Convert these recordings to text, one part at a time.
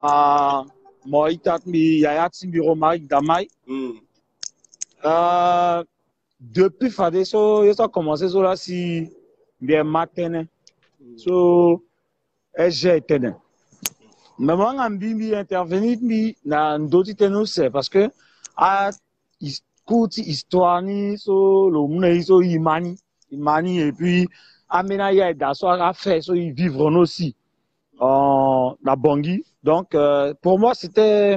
à Moïta, Yaya Timbiro Marik Damai. Depuis Fadé, ça a commencé sur là si bien matin. So, j'ai été. Mais moi, je intervenir dans d'autres tenus, parce que à histoire ni so le monde so imani et puis amena ya d'asseoir à faire so ils vivre aussi en la Bangui. Donc pour moi c'était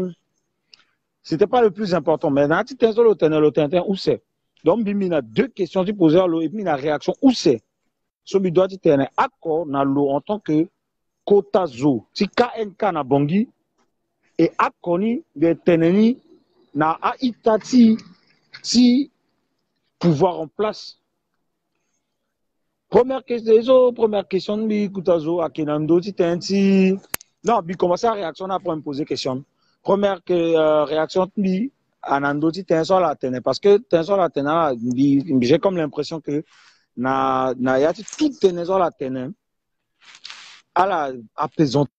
pas le plus important, mais dans petit temps le tenant où c'est. Donc bimi na deux questions tu posais et puis la réaction où c'est. So bi doit tenir accord na l'eau en tant que quota zo si KNK na Bangui et akoni de teneni na a itati si pouvoir en place. Première question, bi Koutazo à Kenando, ti non, bi commencer à réaction après me poser question. Première réaction bi Anando ti tenso la tenait parce que tenso la tenait, j'ai comme l'impression que na yati tout tenso la tenait à la apaisante.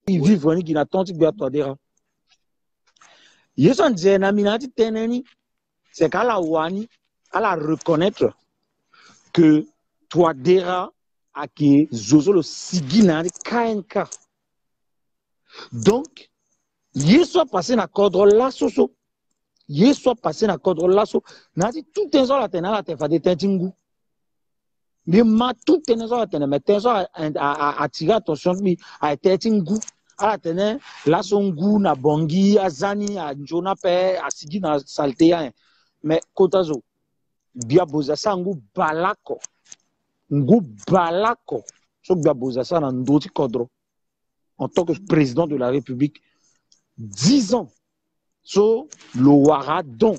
Ils vivent ni qui n'attend que toi dira. Yeson disait na minati teneni c'est qu'à la wani à la reconnaître que toi dira à qui zozo le sigina KNK. Donc il soit passé na cadre là soso. Il soit passé na cadre là so. Na dit tout un jour la tena la te fa de tentingu. Mais ma tout un jour la tena mais un jour a attiré attention mi a tentingu. À la tena la songu na Bangui azani a njona pe a sigina saltea. Mais kotazo bia bozasa ngu balako. Ngu balako. So bia bozasa na ndoti kodro. En tant que président de la République, 10 ans, sur le Waradon,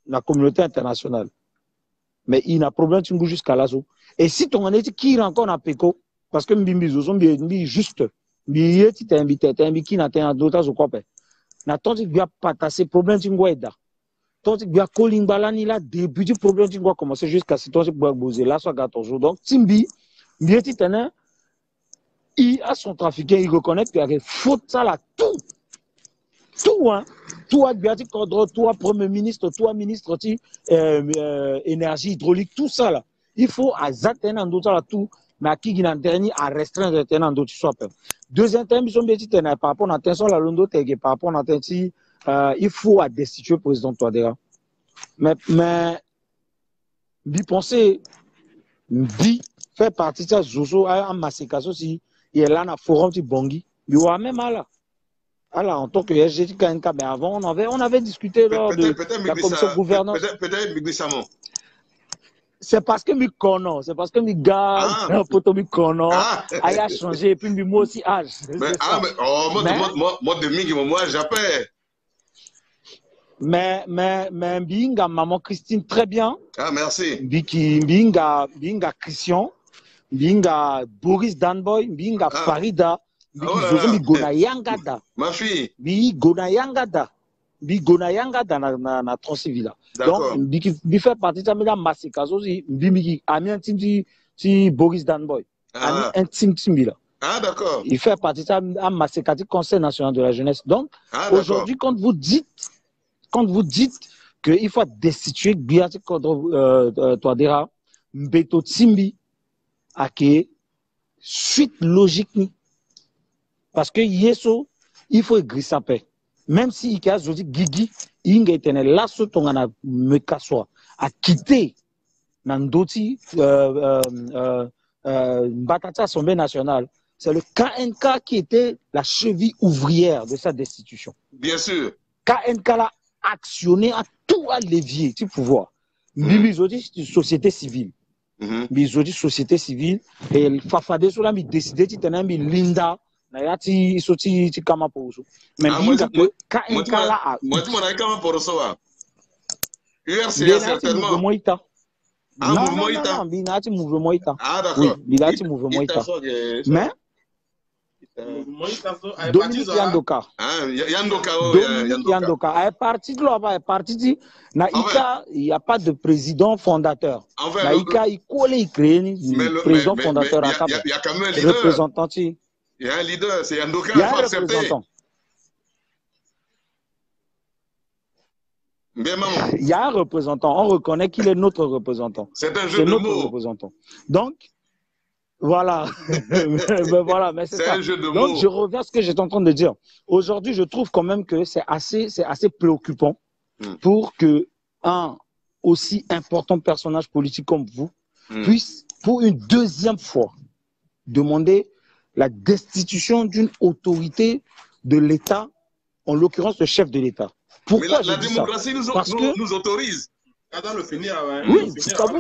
la communauté internationale. Mais il y a un problème jusqu'à là. Et si ton année qui est encore à Péco, parce que Mbimbizo sont juste, Mbiye ti t'invite, qui n'a pas d'autres au copé. N'a tant que bien patasser problème tu ngoa eda. Tant que bien calling balani là début du problème tu ngoa commencer jusqu'à ce temps que boire boser là soit 14 jours. Donc Timbi, Mbiye ti t'en il a son trafiquant, il reconnaît qu'il y a des fautes ça là tout. Tout, hein. Toi, toi, Premier ministre, toi, ministre énergie hydraulique, tout ça là. Il faut à Zaten d'autres là tout, mais à qui il a dernier à restreindre en d'autres soit. Deuxième thème, ils sont bien dit par rapport à l'attention la Londo par rapport à l'attention, il faut à destituer le président Touadéra. Mais, bi penser, bi faire partie de ça, Zozo, à Massekaso, si, il est là dans le forum de Bangui, il y aura même là. Alors, en tant que SGTKNK, mais avant, on avait discuté lors de la commission gouvernance. Peut-être Miglissamon. C'est parce que mi connais, c'est parce que mi gars, poto mi connais, a changé, et puis moi aussi âge. Moi, de Mingi, moi, j'appelle. Mais, Binga, maman Christine, très bien. Ah, merci. Binga Christian, Binga Boris Danboy, Binga Farida. Bigona Yangada. Ma fille. Bigona Yangada na Transivila. Donc, bi fait partie de ça, mais Massekazo, bi ami intime si Boris Danboy. Ami intime Timbila. Ah, d'accord. Il fait partie de ça, à Massekati, Conseil national de la jeunesse. Donc, aujourd'hui, quand vous dites qu'il faut destituer Biati contre Touadéra, Mbeto Timbi, à qui suite logique ni. Parce que Yeso, il faut grissaper. Même si il y a aujourd'hui Gigi, il y a là sur ton mekaswa à quitter Nandoti Batata Assemblée nationale. C'est le KNK qui était la cheville ouvrière de sa destitution. Bien sûr. KNK l'a actionné à tout à levier du pouvoir. Aujourd'hui, société civile. Aujourd'hui, société civile. Et le Fafade sur la mi décidé de tenir Linda. Nayati soti ti kama poroso. Mais binga que KNK là. Moi tu m'as kama poroso wa. URCA certainement. Mouvement Ita. Mouvement Ita. Non, binati mouvement Ita. Ah d'accord. Oui, binati mouvement Ita. Mais Dominique Yandoka. Yandoka, Dominique Yandoka. Elle est partie de là-bas, elle est partie de Naïka, il n'y a pas de président fondateur. Naïka, il colle, il crée le président fondateur à Cap. Il y a quand même un leader. Représentant. Il y a un leader, c'est Yandoka, il y a il faut un accepter. représentant. Il y a un représentant, on reconnaît qu'il est notre représentant. C'est un jeu de mots. Représentant. Donc, voilà. Voilà, mais c'est ça. Un jeu de Donc, mots. je reviens à ce que j'étais en train de dire. Aujourd'hui, je trouve quand même que c'est assez préoccupant pour que un aussi important personnage politique comme vous puisse, pour une deuxième fois, demander la destitution d'une autorité de l'État, en l'occurrence le chef de l'État. Pourquoi mais la démocratie nous autorise. Attends le finir. Oui,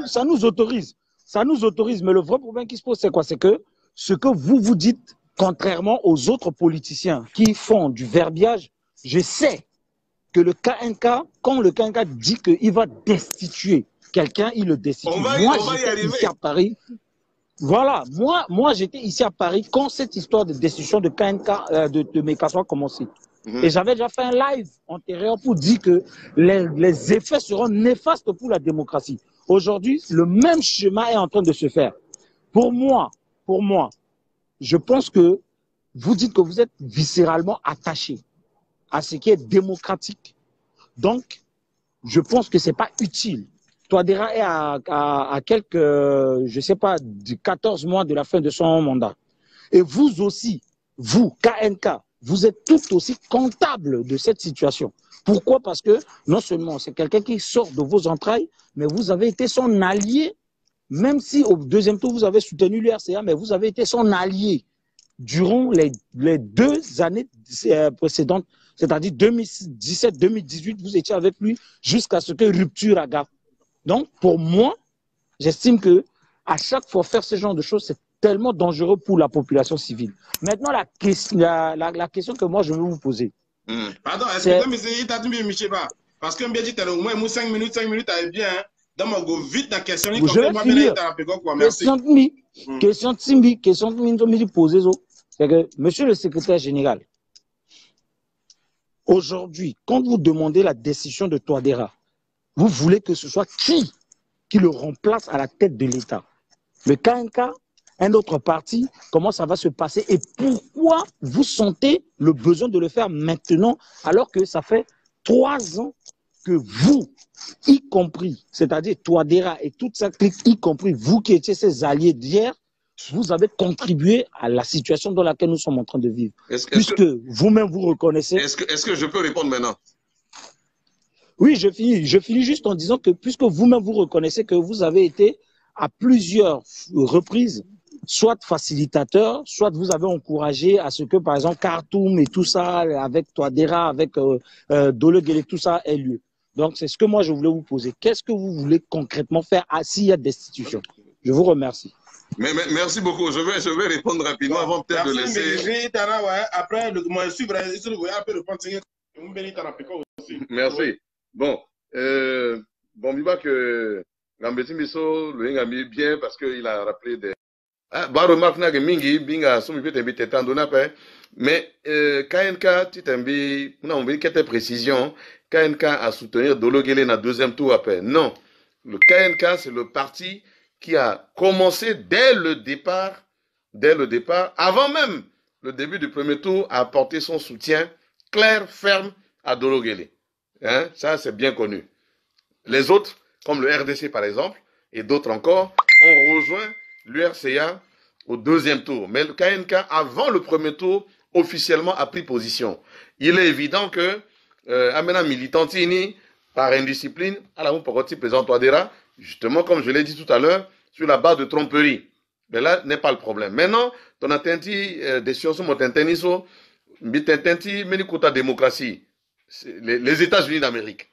ça nous autorise. Ça nous autorise. Mais le vrai problème qui se pose, c'est quoi? C'est que ce que vous dites, contrairement aux autres politiciens qui font du verbiage, je sais que le KNK, quand le KNK dit qu'il va destituer quelqu'un, il le destitue. Moi, j'étais ici à Paris. Voilà, moi j'étais ici à Paris quand cette histoire de destitution de KNK, de Mekassoua a commencé. Et j'avais déjà fait un live antérieur pour dire que les effets seront néfastes pour la démocratie. Aujourd'hui, le même schéma est en train de se faire. Pour moi, je pense que vous dites que vous êtes viscéralement attaché à ce qui est démocratique. Donc, je pense que ce n'est pas utile. Touadéra est à quelques, je sais pas, 14 mois de la fin de son mandat. Et vous aussi, vous, KNK, vous êtes tout aussi comptable de cette situation. Pourquoi? Parce que non seulement c'est quelqu'un qui sort de vos entrailles, mais vous avez été son allié, même si au deuxième tour vous avez soutenu l'URCA, mais vous avez été son allié durant les 2 années précédentes, c'est-à-dire 2017-2018, vous étiez avec lui jusqu'à ce que rupture à gaffe. Donc, pour moi, j'estime que à chaque fois faire ce genre de choses, c'est tellement dangereux pour la population civile. Maintenant, la question que moi, je veux vous poser. Pardon, est-ce que M. Itadou Michel parce que bien dit, au moins 5 minutes, est bien. Donc, go vite la question. Je vais finir. Question de Simbi, question de poser. C'est que, monsieur le secrétaire général, aujourd'hui, quand vous demandez la décision de Touadéra, vous voulez que ce soit qui le remplace à la tête de l'État? Le KNK, un autre parti, comment ça va se passer et pourquoi vous sentez le besoin de le faire maintenant alors que ça fait 3 ans que vous, y compris, c'est-à-dire Touadéra et toute sa clique, y compris vous qui étiez ses alliés d'hier, vous avez contribué à la situation dans laquelle nous sommes en train de vivre. Puisque vous-même vous reconnaissez... Est-ce que je peux répondre maintenant? Oui, je finis juste en disant que puisque vous-même vous reconnaissez que vous avez été à plusieurs reprises, soit facilitateur, soit vous avez encouragé à ce que, par exemple, Khartoum et tout ça, avec Touadéra, avec Dologuélé, tout ça ait lieu. Donc, c'est ce que moi, je voulais vous poser. Qu'est-ce que vous voulez concrètement faire s'il y a destitution? Je vous remercie. Mais merci beaucoup. Je vais répondre rapidement avant peut-être de laisser... Après, moi, je Merci. Bon, Biba que Gambeti Miso, le Ngambi bien parce qu'il a rappelé des... Bah, remarque n'a que Mingi, Binga, son peut t'inviter tant donné après. Mais, KNK, tu t'invites, on a envie quelques précisions. KNK a soutenu Dologuélé dans le deuxième tour après. Non. Le KNK, c'est le parti qui a commencé dès le départ, avant même le début du premier tour, à apporter son soutien clair, ferme à Dologuélé. Hein? Ça, c'est bien connu. Les autres, comme le RDC par exemple, et d'autres encore, ont rejoint l'URCA au deuxième tour. Mais le KNK, avant le premier tour, officiellement a pris position. Il est évident que Amena Militantini, par indiscipline, à la Mouporoti président Touadéra, justement, comme je l'ai dit tout à l'heure, sur la base de tromperie. Mais là, n'est pas le problème. Maintenant, ton atenti décision sur mon tenteniso, bitententi, menikuta démocratie. Les États-Unis d'Amérique.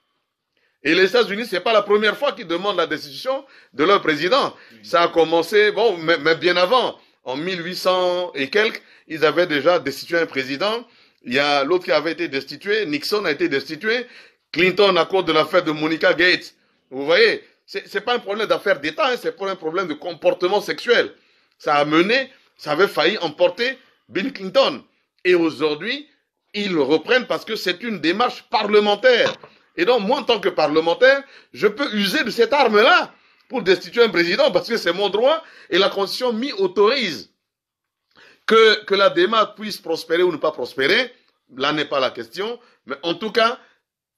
Et les États-Unis, c'est pas la première fois qu'ils demandent la destitution de leur président. Ça a commencé, bon, mais bien avant. En 1800 et quelques, ils avaient déjà destitué un président. Il y a l'autre qui avait été destitué. Nixon a été destitué. Clinton à cause de l'affaire de Monica Gates. Vous voyez, c'est pas un problème d'affaire d'État, hein, c'est pas un problème de comportement sexuel. Ça a mené, ça avait failli emporter Bill Clinton. Et aujourd'hui, ils le reprennent parce que c'est une démarche parlementaire. Et donc, moi, en tant que parlementaire, je peux user de cette arme-là pour destituer un président parce que c'est mon droit et la Constitution m'y autorise. Que la démarche puisse prospérer ou ne pas prospérer, là n'est pas la question. Mais en tout cas,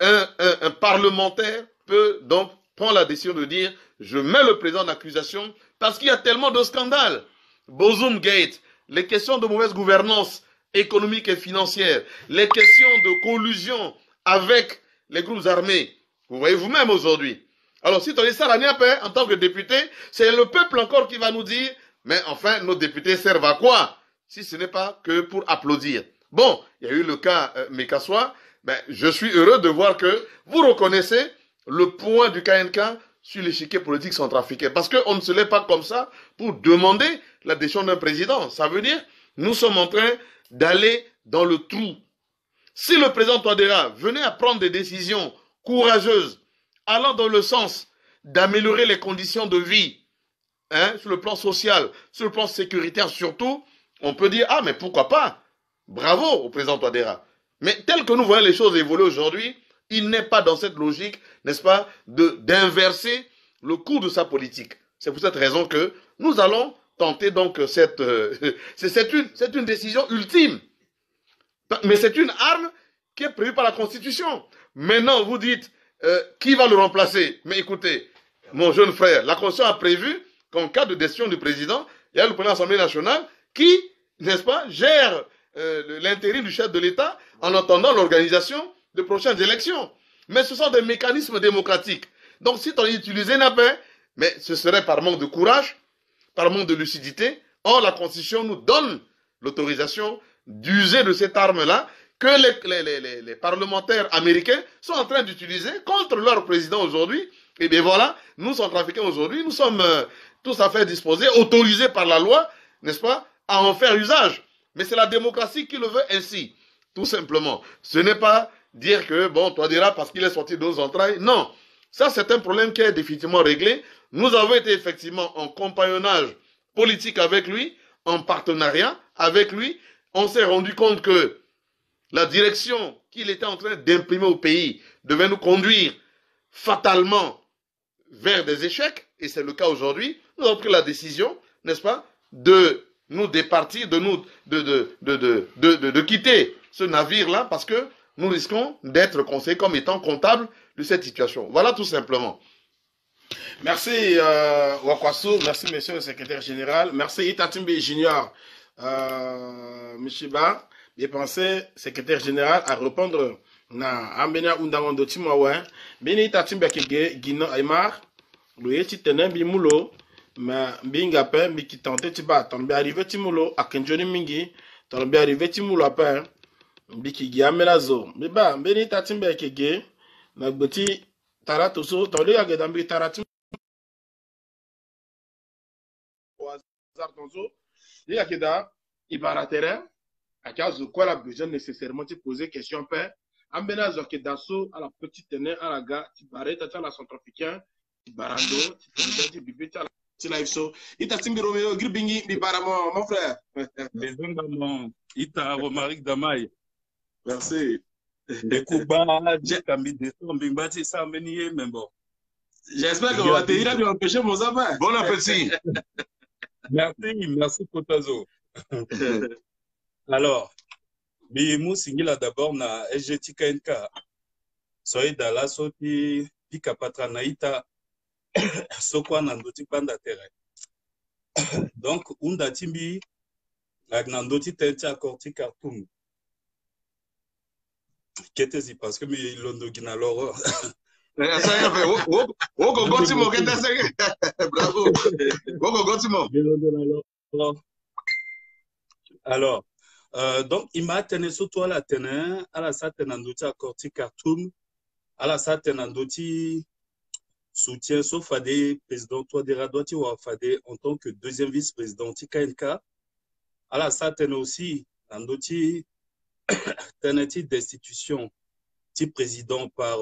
un parlementaire peut donc prendre la décision de dire je mets le président en accusation parce qu'il y a tellement de scandales. Bozoum Gate, les questions de mauvaise gouvernance économique et financière, les questions de collusion avec les groupes armés. Vous voyez vous-même aujourd'hui. Alors si Tony Saraniapé, en tant que député, c'est le peuple encore qui va nous dire mais enfin nos députés servent à quoi si ce n'est pas que pour applaudir. Bon, il y a eu le cas Mekassoua. Ben, je suis heureux de voir que vous reconnaissez le poids du KNK sur l'échiquier politique centrafricain. Parce qu'on ne se lève pas comme ça pour demander la décision d'un président. Ça veut dire nous sommes en train d'aller dans le trou. Si le président Touadéra venait à prendre des décisions courageuses, allant dans le sens d'améliorer les conditions de vie, sur le plan social, sur le plan sécuritaire surtout, on peut dire, ah mais pourquoi pas? Bravo au président Touadéra. Mais tel que nous voyons les choses évoluer aujourd'hui, il n'est pas dans cette logique, n'est-ce pas, d'inverser le cours de sa politique. C'est pour cette raison que nous allons tenter donc c'est une décision ultime. Mais c'est une arme qui est prévue par la Constitution. Maintenant, vous dites, qui va le remplacer? Mais écoutez, mon jeune frère, la Constitution a prévu qu'en cas de décision du président, il y a le président de l'Assemblée nationale qui, n'est-ce pas, gère l'intérim du chef de l'État en attendant l'organisation de prochaines élections. Mais ce sont des mécanismes démocratiques. Donc si on utilisait Napin, mais ce serait par manque de courage, par manque de lucidité. Or, la Constitution nous donne l'autorisation d'user de cette arme-là que les parlementaires américains sont en train d'utiliser contre leur président aujourd'hui. Et bien voilà, nous, Centrafricains aujourd'hui, nous sommes tous à fait disposés, autorisés par la loi, n'est-ce pas, à en faire usage. Mais c'est la démocratie qui le veut ainsi, tout simplement. Ce n'est pas dire que, bon, Touadéra, parce qu'il est sorti de nos entrailles. Non, ça c'est un problème qui est définitivement réglé. Nous avons été effectivement en compagnonnage politique avec lui, en partenariat avec lui. On s'est rendu compte que la direction qu'il était en train d'imprimer au pays devait nous conduire fatalement vers des échecs, et c'est le cas aujourd'hui. Nous avons pris la décision, n'est-ce pas, de nous départir, de quitter ce navire-là, parce que nous risquons d'être conseillés comme étant comptables de cette situation. Voilà tout simplement. Merci Wakwasu, merci monsieur le secrétaire général, merci Itatumbe Junior, Michiba, j'ai pensé secrétaire général à répondre na ambena undangondo timwawe, bini Itatumbe kege Gino Aymar, le titene bimulo, ma binga pe mi qui tentait tiba, tombe arrivé timulo, a kenjoni mingi, tombe arrivé timulo après, biki giamelazo, biba bini Itatumbe kege, na boti taratoso, tole ya gedambi taratum. Il y a que Ibaratera, à cause de quoi la besoin nécessairement de poser question père. Ambena Zokedaso à la petite tenue à la gare, Tibaret, à la centrafricain, Tibarando, Tibibita, Tilaïso. Ita Timbi Romeo, Gribingi, Bibara, mon frère. Besoin Ita Romaric Damaï. Merci. De Kuba, Kambi de Sombingati, Samenier, mais bon. J'espère qu'on va te dire de empêcher mon affaire. Bon appétit. Merci Potazo. Alors, Bimou Singila d'abord na SGTKNK. Soy dala soti pika patranaïta sokwa nandoti banda terre. Donc, unda timbi nandoti tenti akorti Khartoum. Qu'est-ce parce que mi londo gina loro. Alors, donc, il m'a tenu surtout à la tenue, à la satenandoti à Korti Khartoum, à la satenandoti soutien, sauf Fadé, président Touadéra Douati ou Fadé en tant que deuxième vice-président KNK, à la satenandoti aussi, andoti teneti destitution président par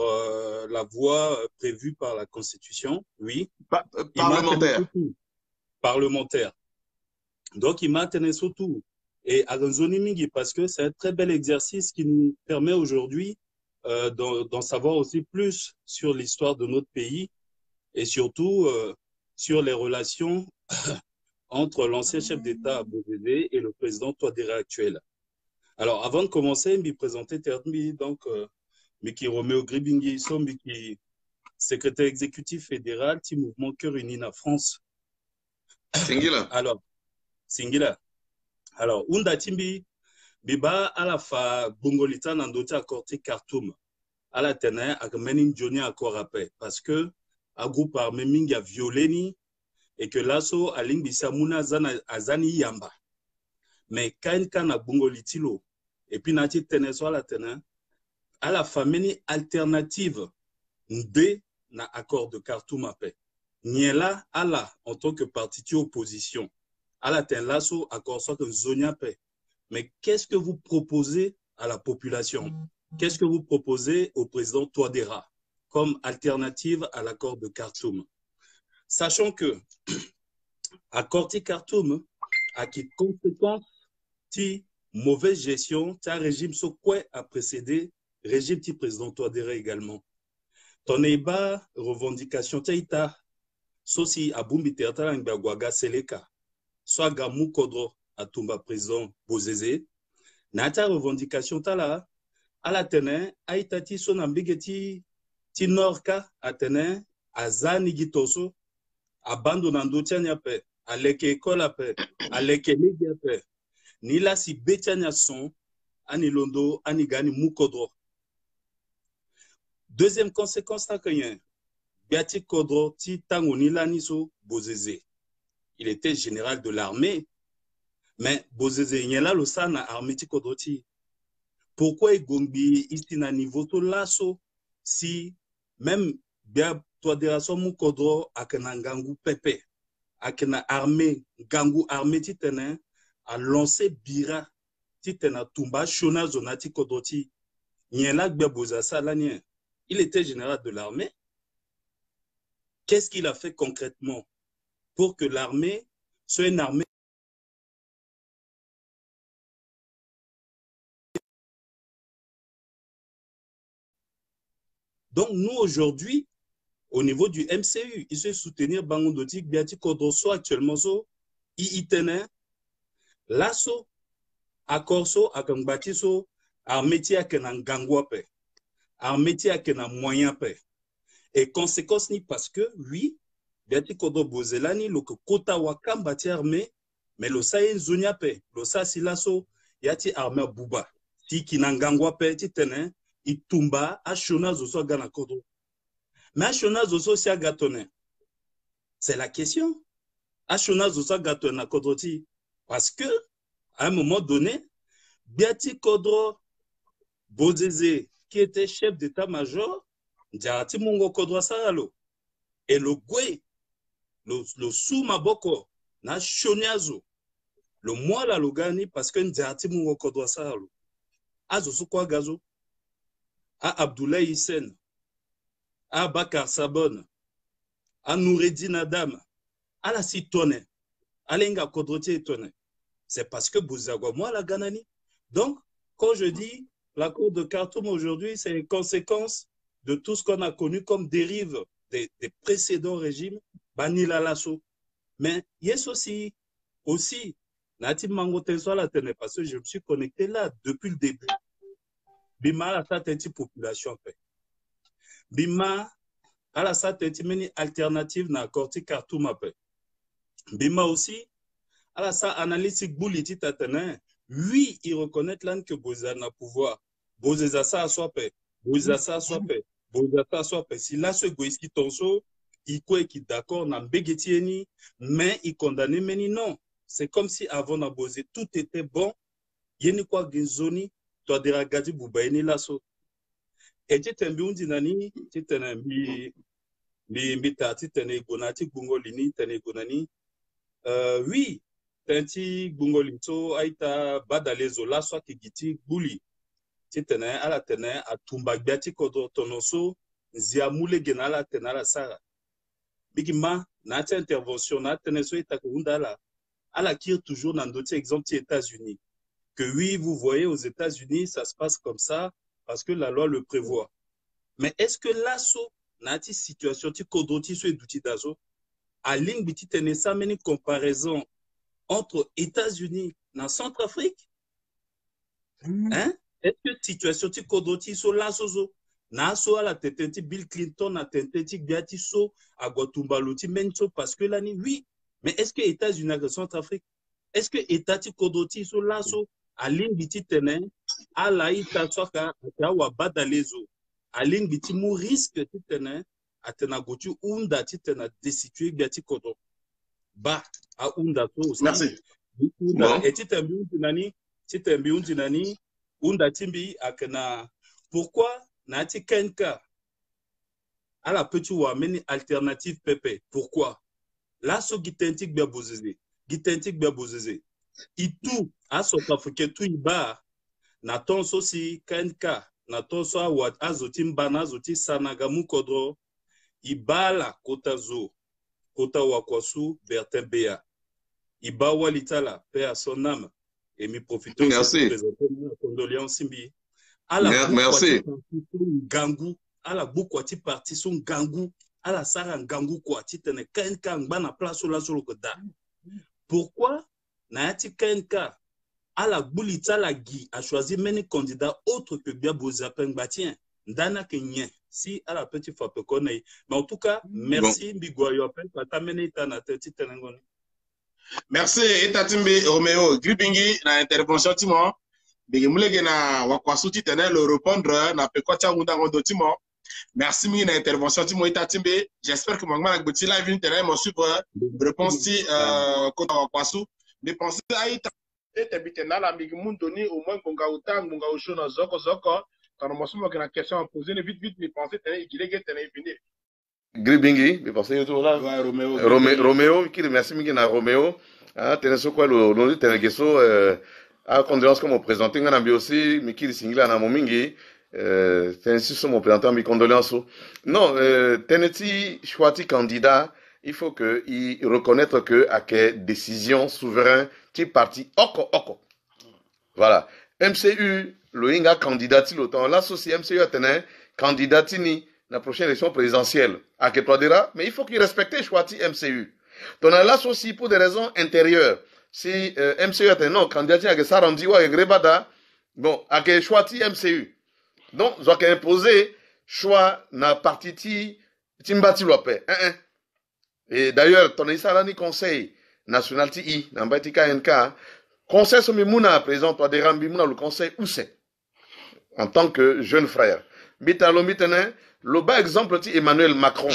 la voie prévue par la Constitution, oui. Parlementaire. Parlementaire. Donc, il maintenait surtout et à Ranzoni Mingi, parce que c'est un très bel exercice qui nous permet aujourd'hui d'en savoir aussi plus sur l'histoire de notre pays et surtout sur les relations entre l'ancien chef d'État Bozézé et le président Touadéra actuel. Alors, avant de commencer, je vais présenter Termi, donc, Miki Romeo Gribingi, Miki, secrétaire exécutif fédéral du mouvement Cœur Uni en France. Singila. Alors, Singila. Alors, Unda Timbi, Biba à la fa Bongolita Nandoti à Corté Khartoum, à la Ténè, à Menin Johnny à Korapé, parce que, à groupe armé Minga violé et que l'asso a Lingbisamuna Azani Yamba. Mais quand il a Bongolitilo, et puis Nati Ténè soit la Ténè, à la famille alternative de na accord de Khartoum à paix. Niela ala en tant que parti opposition. À la Ténè l'asso accord soit que Zonia paix. Mais qu'est-ce que vous proposez à la population? Qu'est-ce que vous proposez au président Touadéra comme alternative à l'accord de Khartoum? Sachant que l'accord de Khartoum a qui conséquence de mauvaise gestion, un régime sur quoi a précédé régime du président Touadéra également. Ton éba revendication taïta, sosi abumbi teatara ngbaguaga seleka, soit gamou kodro à Tumba président Bozézé, nata revendication tala, à la Ténè, aïtati son ambigeti, ti norka à Ténè, à zani gitoso, abandonnando tianya pe, à leke école à pe, à leke ligue à pe, ni la si betianya son, ani londo, ani gani mukodro. Deuxième conséquence, Biati Kodro, ti tango ni la niso Bozézé. Il était général de l'armée, mais Bozézé, il y a là le sana armée ti Kodro ti. Pourquoi il gombi ici na niveau to lasso si même bien toi de rason mu Kodro akena gangu pepe akena armée gangu armée ti tenen a lancé bira ti tena tumba shona zonati Kodro ti. Il y a là bien Bozasa lanien. Il était général de l'armée. Qu'est-ce qu'il a fait concrètement pour que l'armée soit une armée? Donc, nous, aujourd'hui, au niveau du MCU, il se soutenir Bangondotik, Biati Kodroso, actuellement, il tenait l'asso, à Corso, à Kangbatiso, à métier à Kenangangwape, à métier à Kenamoyenpe. Et conséquence, ni parce que, oui, Biati Kodro Bozelani, le Kota Wakam bati armé, mais le Sayen Zoniape, le Sa Silaso, Yati armé Bouba, si Kinangangwape, Titene, Itumba, Ashona Zoso Gana Kodro. Mais Ashona Zoso Sia Gatone. C'est la question. Ashona Zoso Gatone Kodroti. Parce que, à un moment donné, Biati Kodro Bozézé, qui était chef d'état-major, Diarati Mungo Kodro Saralo. Et le Gwe, le Soumaboko, na Shoniazo, le moi la Logani, parce que Diarati Mungo Kodro Saralo. Azoso Kwa Gazo. À Abdoulaye Hissène, à Bakar Sabon, à Noureddin Adam, à la Citone, à l'Enga Kodrotier Tone. C'est parce que Bouzagwa, moi, la Ganani. Donc, quand je dis l'accord de Khartoum aujourd'hui, c'est une conséquence de tout ce qu'on a connu comme dérive des précédents régimes, Banila Lasso. Mais il y a aussi, Natim Mangoten soit la tene, parce que je me suis connecté là depuis le début. Bima à la satellite population fait. Bima à la satellite meni alternative na corti Khartoum après. Bima aussi à la sa analyse bouliti tatene. Oui, il reconnaît l'an que Bozana pouvoir. Bozeza sa soit paix. Bozasa soit paix. Bozasa soit paix. Si là ce goiski tonso, il quoi qui d'accord na mbegetieni, mais il condamne meni non. C'est comme si avant na Bozé tout était bon. Yeni quoi genzoni. Toi de ragadi bubaini lasso. Et tu t'es bien dit nani, tu t'es mbitati t'es gonati gungolini t'es gonani. Oui, t'es gungolito aita badalezo la soit qui giti buli. Tu t'es à la t'es à tumbagbiati kodo tonoso ziamule genala t'es la sara. Bigima nati intervention na t'es so ita kundala. À la kir toujours dans d'autres exemples des États-Unis. que oui, vous voyez, aux États-Unis, ça se passe comme ça parce que la loi le prévoit. Mais est-ce que l'assaut, dans cette situation, tu kodoti sur l'outil d'assaut, à ligne, tu as une comparaison entre États-Unis et Centrafrique? Hein? Est-ce que situation, tu kodoti sur l'assaut? Naso à la tête Bill Clinton a tenté biati so à Guatumbaluti menso parce que là oui, mais est-ce que États-Unis et Centrafrique, est-ce que État ti kodoti so laso à ligne biti tenen à la ita soka à wa badalezo à ligne biti mu risque ti tenen à tena gotu unda ti tena destituer biati kodo ba à unda to aussi. Merci. Unda et ti tembi undinani unda timbi akena pourquoi Nati Kenka, à la petite ou amène alternative Pepe. Pourquoi? Là, ce Gitentik Biabozeze. Gitentik Biabozeze. Et tout, à son africain, tout y bat. Naton sosi Kenka. Naton so awad azotim bana zoti sanagamu kodro. Ibala kota zo. Kota wakwasu Bertin Bea. Iba walitala, paix à son âme. Et mi profite de présenter ma condoléance Simbi. Merci. Gangu, à la boukwati parti son gangu, à la sara gangu kwati tene kenka ngana place la solo koda. Pourquoi naati kenka à la boulita la gui a choisi many candidats autres que Biaboza Pengbatiens. Ndana kenyen si à la petite fois connaît. Mais en tout cas, merci Bigwayo Pen pata mene tana teti tenengoni. Merci Etatimbe Romeo Gribingi na intervention Timon. Bigimulege na wakwasuti tene le répondre na pekocha wunda ngondo Timon. Merci mi na intervention Timon Etatimbe. J'espère que magma ngbuti live ni tene mo suivre réponse ti kota wakwasu. Mais pensez à ita te na la bigimundo ni au moins konga utang konga ushona zoko zoko. Quand on m'a une question à poser, vite, mais pensez qu'il est venu. Gribingi, mais pensez tout là. Roméo, qui remercie Miguel Roméo. Ah, tenez ce quoi le nom de question. À condoléances comme présenté, on a bien aussi, mais qui single à Namomingi. Tenez ce mon présentant mes condoléances. Non, tenez choisi candidat. Il faut que il reconnaître que à quelle décision souverain type parti oko. Voilà. MCU le inga candidati l'autant l'associé MCU a tenu candidati ni la prochaine élection présidentielle à que toi dira mais il faut qu'il respecte choisi MCU. Donc l'associé pour des raisons intérieures si MCU a tenu non candidati à que ça rendi ou à Grebada bon à que choisi MCU donc doit imposer choix na parti timbati lope et d'ailleurs ton isa ni conseil national ti na mbati KNK conseil sur Mimouna, président toi des Rambimouna, le conseil où c'est en tant que jeune frère. Bitalo mitene, le bas exemple ti Emmanuel Macron.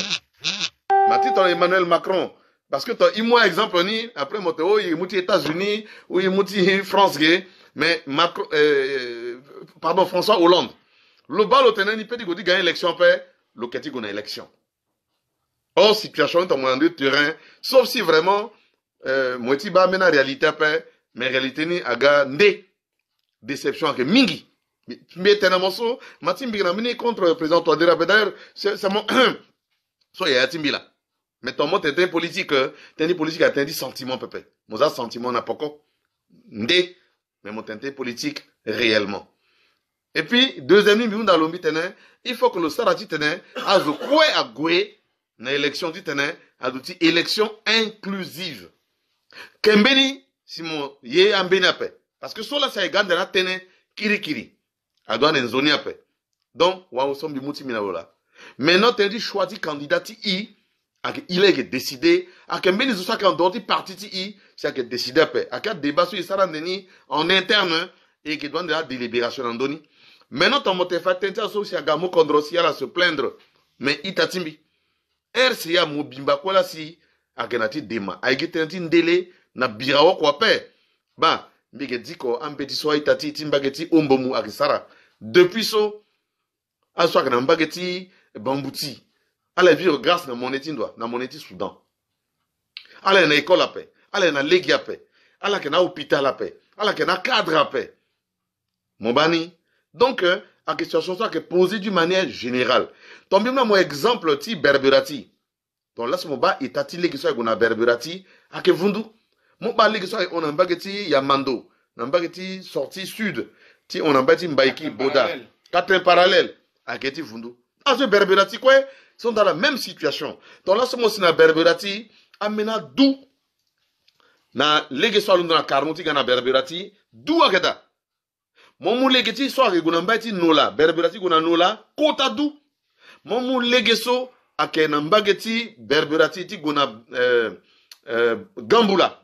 Mati ton Emmanuel Macron parce que toi moi exemple ni après moto il mouti États-Unis ou il mouti France gay mais Macron pardon François Hollande. Le bas le tenant ni peut dire gagner élection paix, le keti gona élection. Or situation dans mon terrain sauf si vraiment moiti ba mena réalité paix mais réalité ni aga ndé déception que mingi mais tenamoso matimbi na mini contre le président Touadéra d'ailleurs c'est mon so ya timbila mais ton mot était politique t'es politique a dit sentiment pépé moza sentiment na poko ndé mais mon tinté politique réellement et puis deuxième mi dans l'ombi tene il faut que le sarati tene a zo kwe a gwe na élection ti tene a douti élection inclusive kembeni Simon, yé ambeni apé. Parce que cela, ça égale de la tene kiri. A doit en zone apé. Donc, wa sommes du mouti minaola. Maintenant, tu as dit choisi candidat i, il est décidé, à kembeni zo sa candidat parti i, c'est à décidé apé. À quel débat sur ça en interne, et qui doit de la délibération en doni. Maintenant, ton moté fait tenter aussi à gamo condrosia à se plaindre. Mais itatimbi. RCA mobimba quoi là si, à genati dema. A gitenti ndele, na birawo kwa pe ba mbige diko ambeti so itati timbageti ombomu akisara depuis so aswa kana mbageti bambuti ala vivre grâce na moneti ndwa na moneti Soudan ala na école pe ala na legi pe ala kana hôpital pe ala kana cadre pe mobani donc a question ça que posée d'une manière générale tombe moi exemple ti berberati donc là ce moba itati legi so gona berberati a que vundu mon bali que soit on a bageti ya mando Nambageti sortie sud. Ti on embêti Mbaiki, Boda. 4 parallèles. Aketi Fundu. Ah, ce Berberati, quoi, sont dans la même situation. Donc là, ce mot, c'est na Berberati, amena d'où na legeso alundu na Karnouti, na Berberati, d'où akeda. Mon legeti so ake guna mbati nola, Berberati guna nola, kota d'où. Mon legeso ake na mbageti, Berberati ti guna Gambula.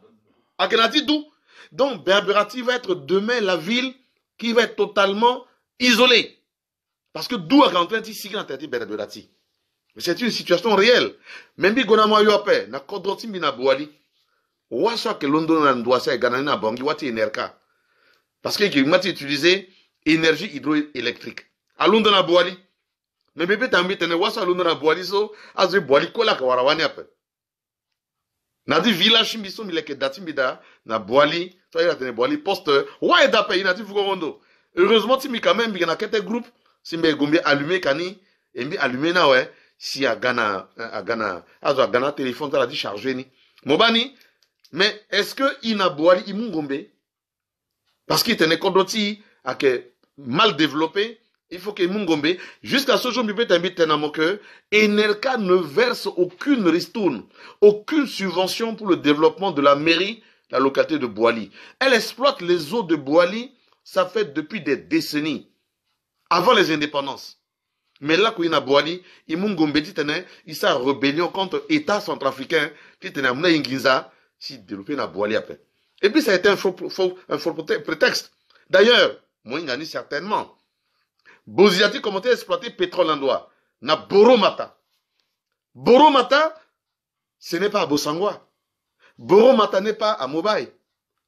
Akenati d'où. Donc, Berberati va être demain la ville qui va être totalement isolée. Parce que d'où est en train de s'y grandir Berberati. C'est une situation réelle. Même si on a eu à paix, na kodroti mina boali. Ouacha que London a doit se gagner na bangi wati enerka. Parce que il m'a utilisé énergie hydroélectrique. À London a boali. Mais bébé tambi tene ouacha London a boali so azu boali kola ka warawani ape. Na di village mbiso mileke dati mbida na boali, so il a tene boali poste wa eda pe ina ti fugondo. Heureusement ti mi quand même bi na kete groupe si mbe gombi allumé kani et mbi allumé na ouais si a Ghana azo a Ghana téléphone ça la dit chargé ni mobani mais est-ce que ina boali imungombe parce qu'il tenait kodoti a que mal développé il faut que imungombe jusqu'à ce jour mbi peut t'inviter na mo que Enerka ne verse aucune ristourne aucune subvention pour le développement de la mairie la localité de Boali. Elle exploite les eaux de Boali, ça fait depuis des décennies. Avant les indépendances. Mais là, quand il y a Boali, il y a rébellion contre l'État centrafricain, qui était en Inginza, si développé na Boali après. Et puis ça a été un faux prétexte. D'ailleurs, moi, il y a certainement. Boziati commentait à exploiter pétrole en doigt. Na Boromata. Boromata, ce n'est pas à Bosangwa. Boromata n'est pas à Mobaye.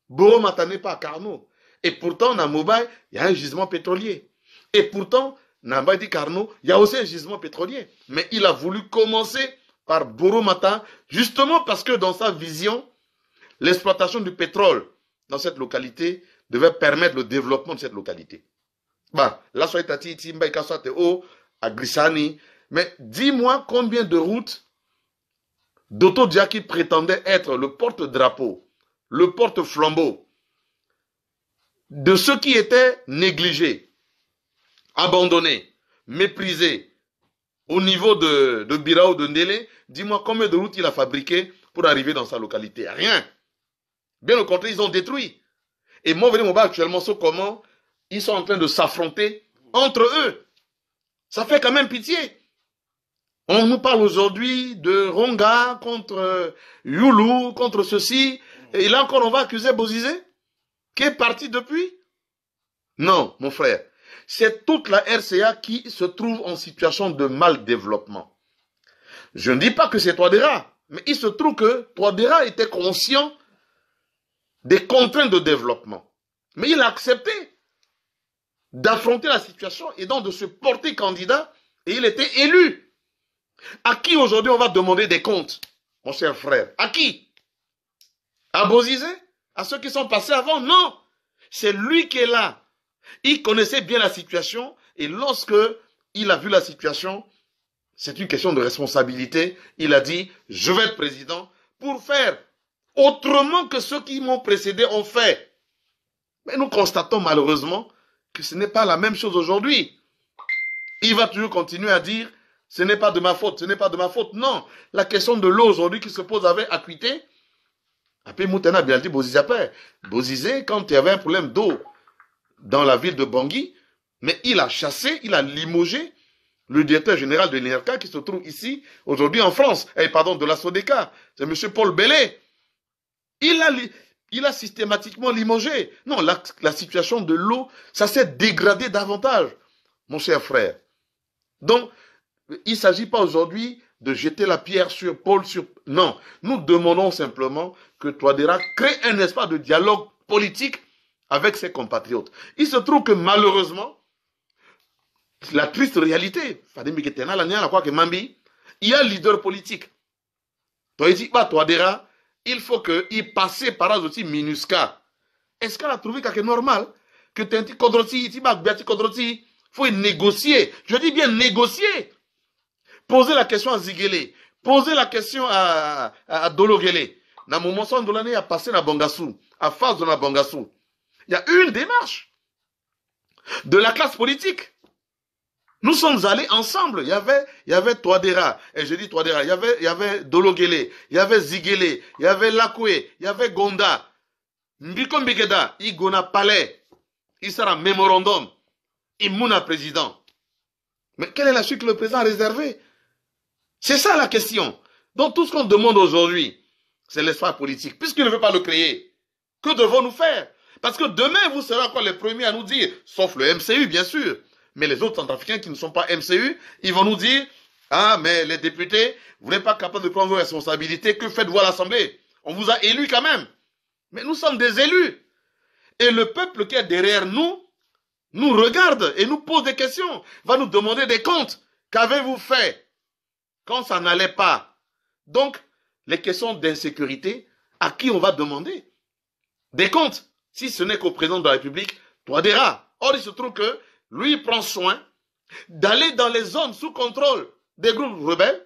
Boromata n'est pas à Carnot. Et pourtant, dans Mobaye, il y a un gisement pétrolier. Et pourtant, Namba dit Carnot, il y a aussi un gisement pétrolier. Mais il a voulu commencer par Boromata, justement parce que dans sa vision, l'exploitation du pétrole dans cette localité devait permettre le développement de cette localité. Bah, là, soit Tati, Timbaïka, soit Théo, à Grissani. Mais dis-moi combien de routes d'Otto Dia qui prétendait être le porte-drapeau, le porte-flambeau de ceux qui étaient négligés, abandonnés, méprisés au niveau de Birao, de Ndélé. Dis-moi combien de routes il a fabriqué pour arriver dans sa localité. Rien. Bien au contraire, ils ont détruit. Et moi, actuellement, c'est comment ils sont en train de s'affronter entre eux. Ça fait quand même pitié. On nous parle aujourd'hui de Ronga contre Youlou, contre ceci. Et là encore, on va accuser Bozizé, qui est parti depuis. Non, mon frère. C'est toute la RCA qui se trouve en situation de mal développement. Je ne dis pas que c'est Touadéra, mais il se trouve que Touadéra était conscient des contraintes de développement. Mais il a accepté d'affronter la situation et donc de se porter candidat et il était élu. À qui aujourd'hui on va demander des comptes, mon cher frère? À qui? À Bozizé? À ceux qui sont passés avant? Non. C'est lui qui est là. Il connaissait bien la situation et lorsque il a vu la situation, c'est une question de responsabilité. Il a dit, je vais être président pour faire autrement que ceux qui m'ont précédé ont fait. Mais nous constatons malheureusement que ce n'est pas la même chose aujourd'hui. Il va toujours continuer à dire, ce n'est pas de ma faute, ce n'est pas de ma faute. Non, la question de l'eau aujourd'hui qui se pose avec acuité, après Moutena bien dit Bozizé, quand il y avait un problème d'eau dans la ville de Bangui, mais il a chassé, il a limogé le directeur général de l'INERCA qui se trouve ici, aujourd'hui en France, de la SODECA, c'est M. Paul Bellet. Il a systématiquement limogé. Non, la situation de l'eau, ça s'est dégradé davantage, mon cher frère. Donc, il ne s'agit pas aujourd'hui de jeter la pierre sur Paul. Non, nous demandons simplement que Touadéra crée un espace de dialogue politique avec ses compatriotes. Il se trouve que malheureusement, la triste réalité, il y a un leader politique. Touadéra, il faut qu'il passe par là aussi MINUSCA. Est-ce qu'elle a trouvé quelque chose de normal? Que Tenti Kodroti, il faut négocier. Je dis bien négocier. Poser la question à Ziguele. Poser la question à Dologele. Dans mon moment, Dolane a passé à Bangassou. À phase de la Bangassou. Il y a eu une démarche de la classe politique. Nous sommes allés ensemble. Il y avait Touadéra. Et je dis Touadéra. Il y avait Dologele. Il y avait Ziguele. Il y avait Lakoué. Il y avait Gonda. Mbiko Mbikeda. Igona Palais. Il sera mémorandum. Imouna président. Mais quelle est la suite que le président a réservée? C'est ça la question. Donc tout ce qu'on demande aujourd'hui, c'est l'espace politique. Puisqu'il ne veut pas le créer, que devons-nous faire? Parce que demain, vous serez encore les premiers à nous dire, sauf le MCU bien sûr, mais les autres centrafricains qui ne sont pas MCU, ils vont nous dire, ah mais les députés, vous n'êtes pas capables de prendre vos responsabilités, que faites-vous à l'Assemblée? On vous a élus quand même. Mais nous sommes des élus. Et le peuple qui est derrière nous regarde et nous pose des questions, va nous demander des comptes. Qu'avez-vous fait quand ça n'allait pas? Donc, les questions d'insécurité, à qui on va demander des comptes? Si ce n'est qu'au président de la République, Touadéra. Or, il se trouve que lui, il prend soin d'aller dans les zones sous contrôle des groupes rebelles.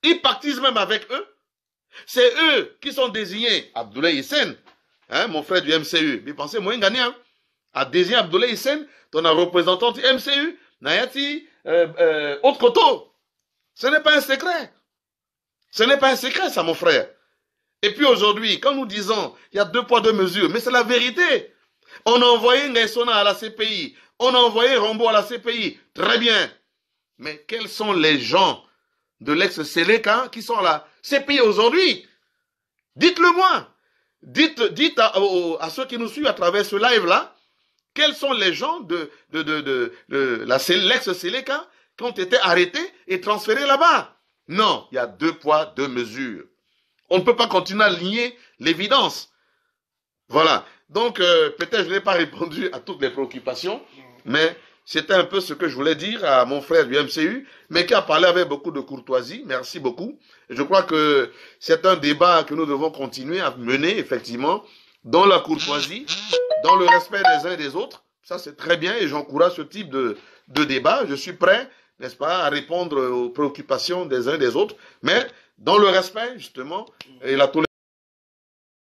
Il pactise même avec eux. C'est eux qui sont désignés. Abdoulaye Hissène, hein, mon frère du MCU, mais pensez, moi, gagné, hein, a désigné Abdoulaye Hissène, ton représentant du MCU, Nayati, Haute Koto. Ce n'est pas un secret. Ce n'est pas un secret, ça, mon frère. Et puis aujourd'hui, quand nous disons, il y a 2 poids 2 mesures, mais c'est la vérité. On a envoyé Ngaïsona à la CPI. On a envoyé Rambo à la CPI. Très bien. Mais quels sont les gens de l'ex-Séléka qui sont à la CPI aujourd'hui? Dites-le-moi. Dites à ceux qui nous suivent à travers ce live-là, quels sont les gens de l'ex-Séléka qui ont été arrêtés et transférés là-bas? Non, il y a 2 poids 2 mesures. On ne peut pas continuer à nier l'évidence. Voilà. Donc, peut-être je n'ai pas répondu à toutes les préoccupations, mais c'était un peu ce que je voulais dire à mon frère du MCU, mais qui a parlé avec beaucoup de courtoisie. Merci beaucoup. Et je crois que c'est un débat que nous devons continuer à mener, effectivement, dans la courtoisie, dans le respect des uns et des autres. Ça, c'est très bien et j'encourage ce type de débat. Je suis prêt, n'est-ce pas, à répondre aux préoccupations des uns et des autres, mais dans le respect, justement, et la tolérance.